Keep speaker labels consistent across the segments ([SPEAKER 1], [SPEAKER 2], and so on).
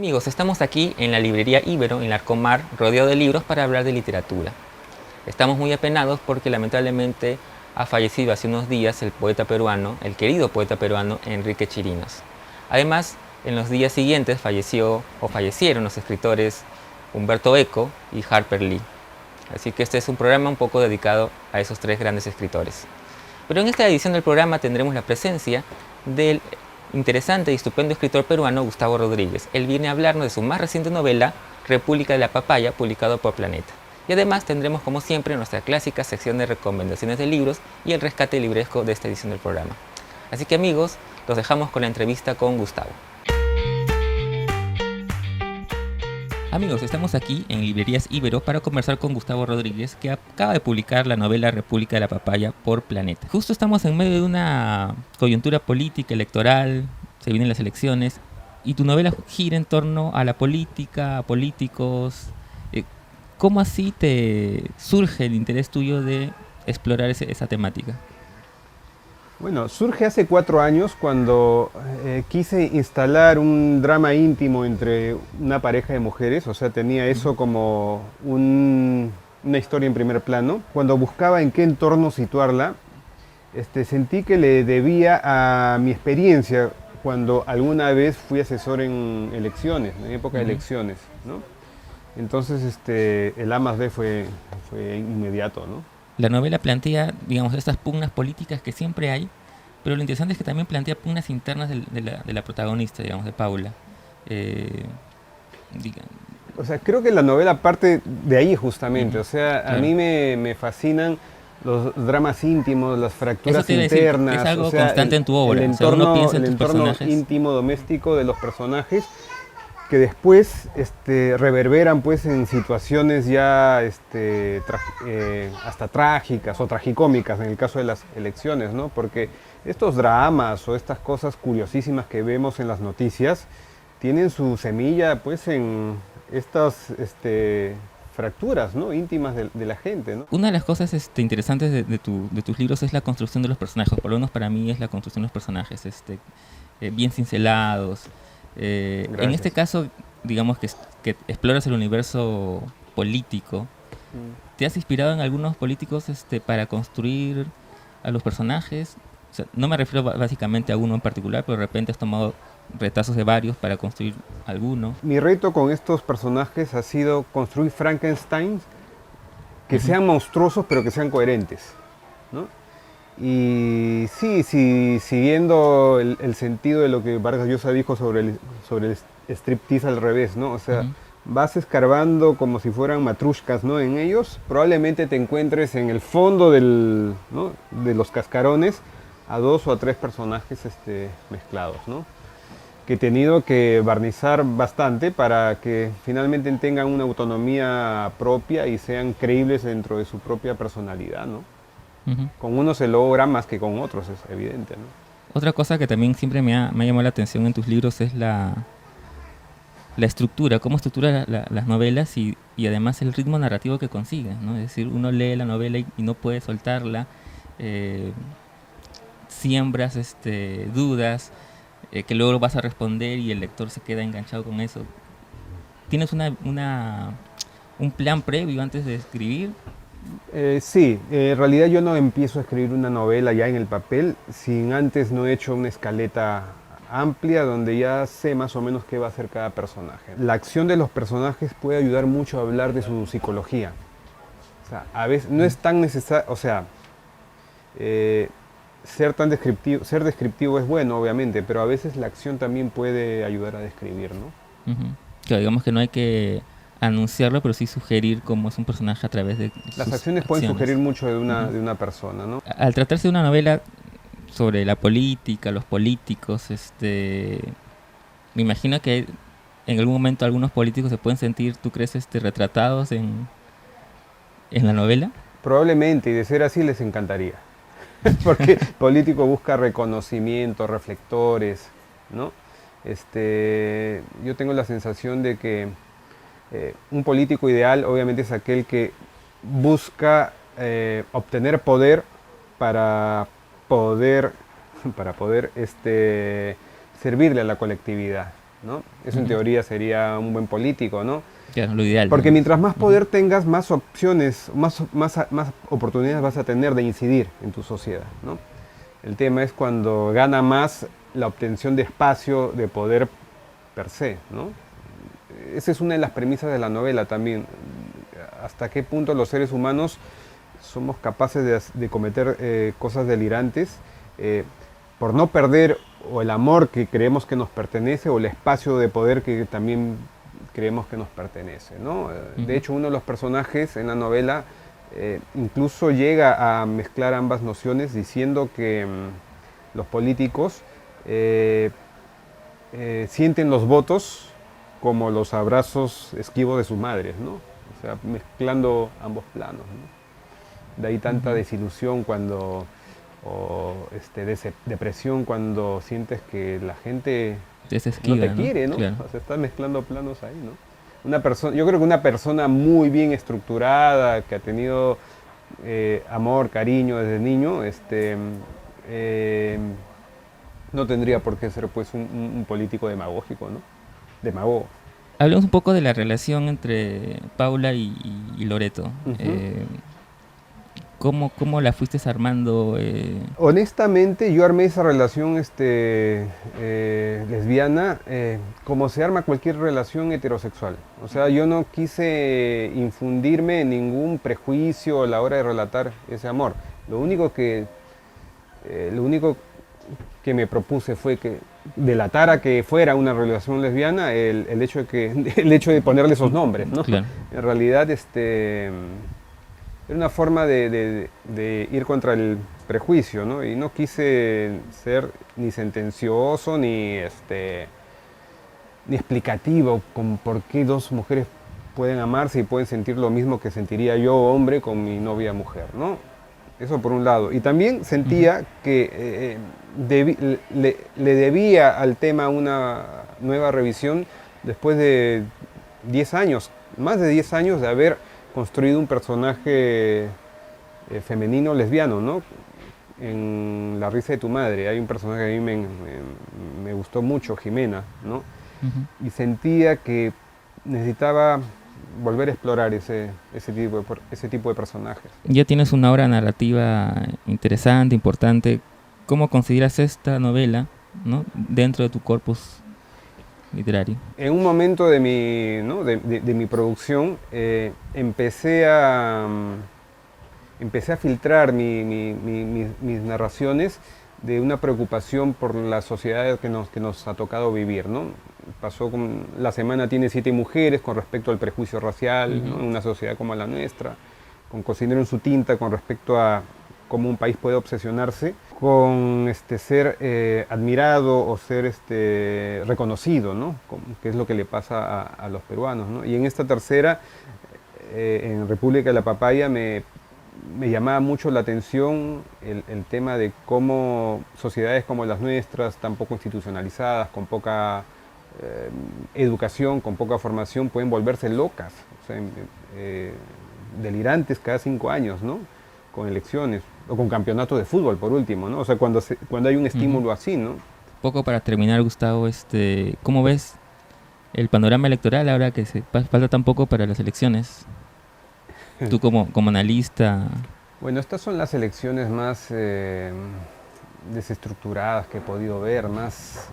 [SPEAKER 1] Amigos, estamos aquí en la librería Ibero, en Larcomar, rodeado de libros para hablar de literatura. Estamos muy apenados porque lamentablemente ha fallecido hace unos días el poeta peruano, el querido poeta peruano Enrique Chirinos. Además, en los días siguientes fallecieron los escritores Humberto Eco y Harper Lee. Así que este es un programa un poco dedicado a esos tres grandes escritores. Pero en esta edición del programa tendremos la presencia del interesante y estupendo escritor peruano Gustavo Rodríguez. Él viene a hablarnos de su más reciente novela, República de la Papaya, publicado por Planeta. Y además tendremos, como siempre, nuestra clásica sección de recomendaciones de libros y el rescate libresco de esta edición del programa. Así que amigos, los dejamos con la entrevista con Gustavo. Amigos, estamos aquí en Librerías Ibero para conversar con Gustavo Rodríguez, que acaba de publicar la novela República de la Papaya por Planeta. Justo estamos en medio de una coyuntura política, electoral, se vienen las elecciones, y tu novela gira en torno a la política, a políticos. ¿Cómo así te surge el interés tuyo de explorar esa temática?
[SPEAKER 2] Bueno, surge hace 4 años cuando quise instalar un drama íntimo entre una pareja de mujeres, o sea, tenía eso como una historia en primer plano. Cuando buscaba en qué entorno situarla, sentí que le debía a mi experiencia cuando alguna vez fui asesor en elecciones, en época de elecciones, ¿no? Entonces el A más B fue inmediato, ¿no?
[SPEAKER 1] La novela plantea, digamos, estas pugnas políticas que siempre hay, pero lo interesante es que también plantea pugnas internas de la protagonista, digamos, de Paula.
[SPEAKER 2] O sea, creo que la novela parte de ahí justamente. O sea,
[SPEAKER 1] Claro.
[SPEAKER 2] a mí me fascinan los dramas íntimos, las fracturas
[SPEAKER 1] Eso te iba a decir,
[SPEAKER 2] internas.
[SPEAKER 1] es algo
[SPEAKER 2] o sea,
[SPEAKER 1] constante en tu obra.
[SPEAKER 2] El
[SPEAKER 1] O sea, uno
[SPEAKER 2] entorno,
[SPEAKER 1] piensa en
[SPEAKER 2] el
[SPEAKER 1] tus
[SPEAKER 2] entorno
[SPEAKER 1] personajes.
[SPEAKER 2] íntimo, doméstico de los personajes que después reverberan pues en situaciones ya hasta trágicas o tragicómicas en el caso de las elecciones, ¿no? Porque estos dramas o estas cosas curiosísimas que vemos en las noticias tienen su semilla pues en estas fracturas, ¿no?, íntimas de la gente, ¿no?
[SPEAKER 1] Una de las cosas interesantes de tus libros es la construcción de los personajes. Por lo menos para mí es la construcción de los personajes, bien cincelados. En este caso, digamos que exploras el universo político. ¿Te has inspirado en algunos políticos para construir a los personajes? O sea, no me refiero básicamente a uno en particular, pero de repente has tomado retazos de varios para construir alguno.
[SPEAKER 2] Mi reto con estos personajes ha sido construir Frankenstein que sean monstruosos pero que sean coherentes, ¿no? Y sí, siguiendo el sentido de lo que Vargas Llosa dijo sobre el striptease al revés, ¿no? O sea, vas escarbando como si fueran matrushkas, ¿no? En ellos probablemente te encuentres en el fondo ¿no?, de los cascarones a 2 o a 3 personajes mezclados, ¿no?, que he tenido que barnizar bastante para que finalmente tengan una autonomía propia y sean creíbles dentro de su propia personalidad, ¿no? Con unos se logra más que con otros, es evidente, ¿no?
[SPEAKER 1] Otra cosa que también siempre me ha llamado la atención en tus libros es la estructura, cómo estructura las novelas y además el ritmo narrativo que consigues, ¿no? Es decir, uno lee la novela y no puede soltarla, siembras dudas que luego vas a responder y el lector se queda enganchado con eso. ¿Tienes un plan previo antes de escribir?
[SPEAKER 2] Sí, en realidad yo no empiezo a escribir una novela ya en el papel sin antes no he hecho una escaleta amplia donde ya sé más o menos qué va a hacer cada personaje. La acción de los personajes puede ayudar mucho a hablar de su psicología. O sea, a veces no es tan necesario, o sea, ser descriptivo es bueno, obviamente, pero a veces la acción también puede ayudar a describir, ¿no?
[SPEAKER 1] Claro, digamos que no hay que anunciarlo, pero sí sugerir cómo es un personaje a través de
[SPEAKER 2] las
[SPEAKER 1] sus
[SPEAKER 2] acciones pueden sugerir mucho de una persona, ¿no?
[SPEAKER 1] Al tratarse de una novela sobre la política, los políticos, me imagino que en algún momento algunos políticos se pueden sentir, ¿tú crees, retratados en la novela?
[SPEAKER 2] Probablemente, y de ser así les encantaría. Porque el político busca reconocimiento, reflectores, ¿no? Yo tengo la sensación de que un político ideal obviamente es aquel que busca obtener poder para poder servirle a la colectividad. ¿no? Eso en teoría sería un buen político, ¿no?
[SPEAKER 1] Claro, lo ideal.
[SPEAKER 2] Porque
[SPEAKER 1] ¿no?
[SPEAKER 2] mientras más poder tengas, más opciones, más oportunidades vas a tener de incidir en tu sociedad, ¿no? El tema es cuando gana más la obtención de espacio, de poder per se, ¿no? Esa es una de las premisas de la novela también. Hasta qué punto los seres humanos somos capaces de cometer cosas delirantes por no perder o el amor que creemos que nos pertenece o el espacio de poder que también creemos que nos pertenece, ¿no? De hecho, uno de los personajes en la novela incluso llega a mezclar ambas nociones diciendo que los políticos sienten los votos como los abrazos esquivos de sus madres, ¿no? O sea, mezclando ambos planos, ¿no? De ahí tanta desilusión cuando, o depresión cuando sientes que la gente
[SPEAKER 1] Esquiva,
[SPEAKER 2] no te quiere, ¿no?
[SPEAKER 1] Claro.
[SPEAKER 2] O sea, estás mezclando planos ahí, ¿no? Yo creo que una persona muy bien estructurada, que ha tenido amor, cariño desde niño, no tendría por qué ser pues un político demagógico, ¿no? Demagogo.
[SPEAKER 1] Hablemos un poco de la relación entre Paula y Loreto. ¿Cómo la fuiste armando?
[SPEAKER 2] Honestamente, yo armé esa relación lesbiana como se arma cualquier relación heterosexual. O sea, yo no quise infundirme en ningún prejuicio a la hora de relatar ese amor. Lo único que me propuse fue que delatara que fuera una relación lesbiana el hecho de ponerle esos nombres, ¿no?
[SPEAKER 1] Claro.
[SPEAKER 2] En realidad, era una forma de ir contra el prejuicio, ¿no? Y no quise ser ni sentencioso ni explicativo con por qué dos mujeres pueden amarse y pueden sentir lo mismo que sentiría yo, hombre, con mi novia mujer, ¿no? Eso por un lado. Y también sentía que le debía al tema una nueva revisión después de 10 años, más de 10 años de haber construido un personaje femenino lesbiano, ¿no? En La risa de tu madre hay un personaje que a mí me gustó mucho, Jimena, ¿no? Y sentía que necesitaba volver a explorar ese tipo de personajes.
[SPEAKER 1] Ya tienes una obra narrativa interesante, importante. ¿Cómo consideras esta novela, ¿no?, dentro de tu corpus literario?
[SPEAKER 2] En un momento de mi producción empecé a filtrar mis narraciones de una preocupación por la sociedad que nos ha tocado vivir, ¿no? La semana tiene 7 mujeres con respecto al prejuicio racial, ¿no? En una sociedad como la nuestra, con Cocinero en su tinta con respecto a cómo un país puede obsesionarse con ser admirado o ser reconocido, ¿no? Que es lo que le pasa a los peruanos, ¿no? Y en esta tercera, en República de la Papaya, me llamaba mucho la atención el tema de cómo sociedades como las nuestras, tan poco institucionalizadas, con poca educación, con poca formación, pueden volverse locas, o sea, delirantes cada 5 años, ¿no? Con elecciones, o con campeonatos de fútbol, por último, ¿no? O sea, cuando hay un estímulo así, ¿no?
[SPEAKER 1] Poco para terminar, Gustavo, ¿cómo ves el panorama electoral ahora que falta tan poco para las elecciones? Tú como analista.
[SPEAKER 2] Bueno, estas son las elecciones más desestructuradas que he podido ver, más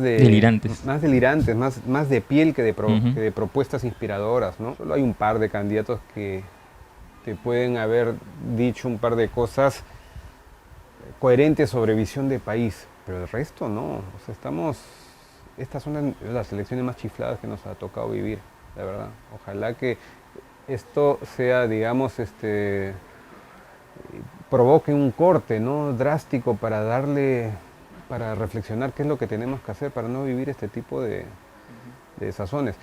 [SPEAKER 1] delirantes,
[SPEAKER 2] más de piel que de propuestas inspiradoras, ¿no? Solo hay un par de candidatos que te pueden haber dicho un par de cosas coherentes sobre visión de país, pero el resto no. O sea, estas son las elecciones más chifladas que nos ha tocado vivir, la verdad. Ojalá que esto sea, digamos, provoque un corte, ¿no?, drástico para reflexionar qué es lo que tenemos que hacer para no vivir este tipo de sazones.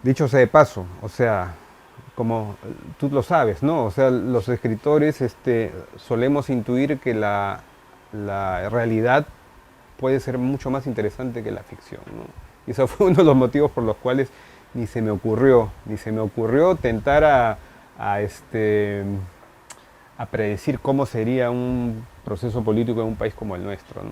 [SPEAKER 2] Dicho sea de paso, o sea, como tú lo sabes, ¿no? O sea, los escritores solemos intuir que la realidad puede ser mucho más interesante que la ficción, ¿no? Y eso fue uno de los motivos por los cuales ni se me ocurrió tentar a a predecir cómo sería un proceso político en un país como el nuestro, ¿no?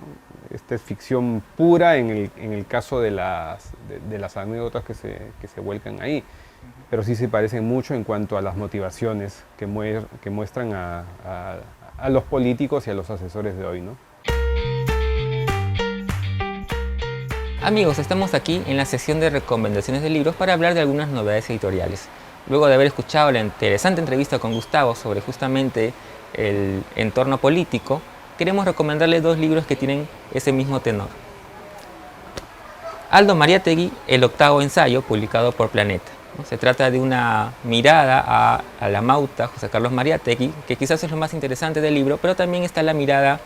[SPEAKER 2] Esta es ficción pura en el caso de las anécdotas que se vuelcan ahí, pero sí se parecen mucho en cuanto a las motivaciones que muestran a los políticos y a los asesores de hoy, ¿no?
[SPEAKER 1] Amigos, estamos aquí en la sección de recomendaciones de libros para hablar de algunas novedades editoriales. Luego de haber escuchado la interesante entrevista con Gustavo sobre justamente el entorno político, queremos recomendarles 2 libros que tienen ese mismo tenor. Aldo Mariátegui, El octavo ensayo, publicado por Planeta. Se trata de una mirada a la Mauta, José Carlos Mariátegui, que quizás es lo más interesante del libro, pero también está la mirada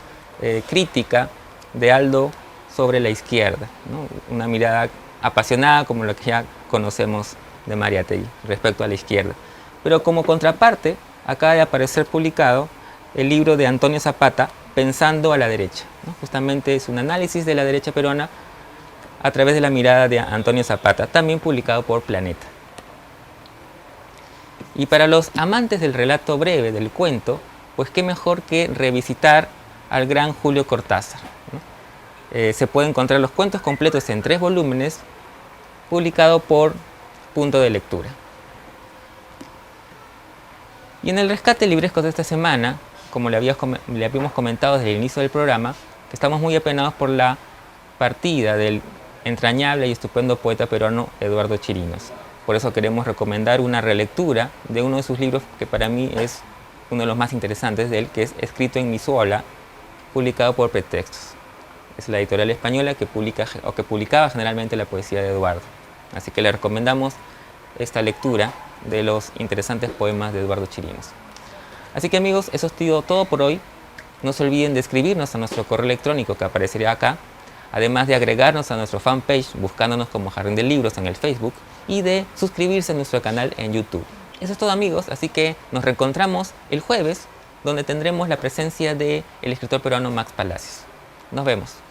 [SPEAKER 1] crítica de Aldo sobre la izquierda, ¿no? Una mirada apasionada como la que ya conocemos de Mariátegui respecto a la izquierda. Pero como contraparte, acaba de aparecer publicado el libro de Antonio Zapata, Pensando a la derecha, ¿no? Justamente es un análisis de la derecha peruana a través de la mirada de Antonio Zapata, también publicado por Planeta. Y para los amantes del relato breve, del cuento, pues qué mejor que revisitar al gran Julio Cortázar, ¿no? Se pueden encontrar los cuentos completos en 3 volúmenes, publicado por Punto de Lectura. Y en el rescate libresco de esta semana, como le habíamos comentado desde el inicio del programa, que estamos muy apenados por la partida del entrañable y estupendo poeta peruano Eduardo Chirinos. Por eso queremos recomendar una relectura de uno de sus libros que para mí es uno de los más interesantes de él, que es Escrito en Mizuola, publicado por Pretextos. Es la editorial española que publicaba generalmente la poesía de Eduardo. Así que le recomendamos esta lectura de los interesantes poemas de Eduardo Chirinos. Así que amigos, eso ha sido todo por hoy. No se olviden de escribirnos a nuestro correo electrónico que aparecerá acá, además de agregarnos a nuestro fanpage buscándonos como Jardín de Libros en el Facebook y de suscribirse a nuestro canal en YouTube. Eso es todo amigos, así que nos reencontramos el jueves donde tendremos la presencia del escritor peruano Max Palacios. Nos vemos.